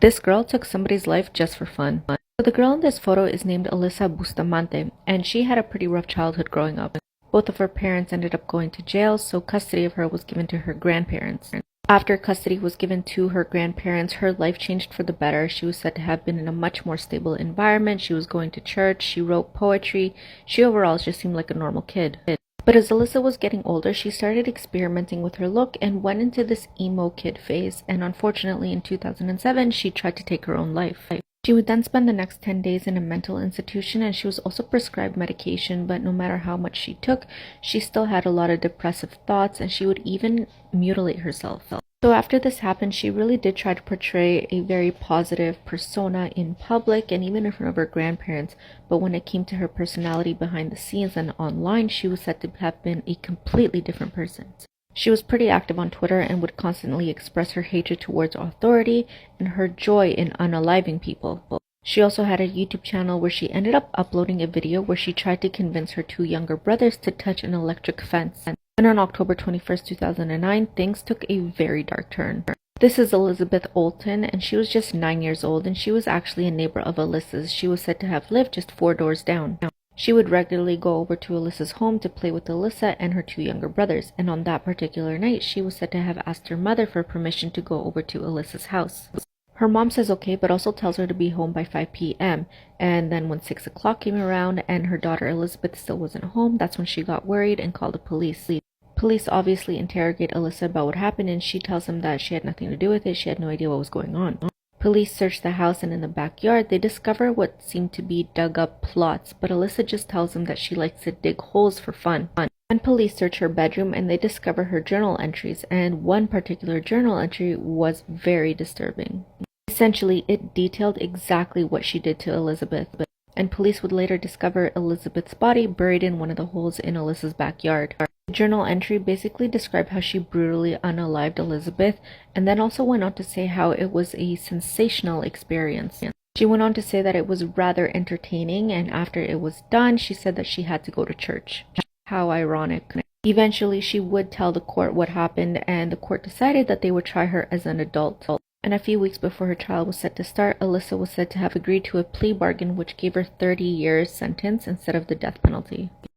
This girl took somebody's life just for fun. So the girl in this photo is named Alyssa Bustamante, and she had a pretty rough childhood growing up. Both of her parents ended up going to jail, so custody of her was given to her grandparents. After custody was given to her grandparents, her life changed for the better. She was said to have been in a much more stable environment. She was going to church, she wrote poetry. She overall just seemed like a normal kid. But as Alyssa was getting older, she started experimenting with her look and went into this emo kid phase, and unfortunately in 2007 she tried to take her own life. She would then spend the next 10 days in a mental institution, and she was also prescribed medication, but no matter how much she took, she still had a lot of depressive thoughts, and she would even mutilate herself. So after this happened, she really did try to portray a very positive persona in public and even in front of her grandparents, but when it came to her personality behind the scenes and online, she was said to have been a completely different person. She was pretty active on Twitter and would constantly express her hatred towards authority and her joy in unaliving people. She also had a YouTube channel where she ended up uploading a video where she tried to convince her two younger brothers to touch an electric fence. And on October 21st, 2009, things took a very dark turn. This is Elizabeth Olton, and she was just 9 years old, and she was actually a neighbor of Alyssa's. She was said to have lived just 4 doors down. She would regularly go over to Alyssa's home to play with Alyssa and her two younger brothers, and on that particular night, she was said to have asked her mother for permission to go over to Alyssa's house. Her mom says okay, but also tells her to be home by 5 p.m. And then when 6 o'clock came around and her daughter Elizabeth still wasn't home, that's when she got worried and called the police. Police obviously interrogate Alyssa about what happened, and she tells them that she had nothing to do with it. She had no idea what was going on. Police search the house, and in the backyard, they discover what seemed to be dug-up plots, but Alyssa just tells them that she likes to dig holes for fun. And police search her bedroom, and they discover her journal entries, and one particular journal entry was very disturbing. Essentially, it detailed exactly what she did to Elizabeth, and police would later discover Elizabeth's body buried in one of the holes in Alyssa's backyard. The journal entry basically described how she brutally unalived Elizabeth, and then also went on to say how it was a sensational experience. She went on to say that it was rather entertaining, and after it was done, she said that she had to go to church. How ironic. Eventually, she would tell the court what happened, and the court decided that they would try her as an adult. And a few weeks before her trial was set to start, Alyssa was said to have agreed to a plea bargain which gave her 30 years sentence instead of the death penalty.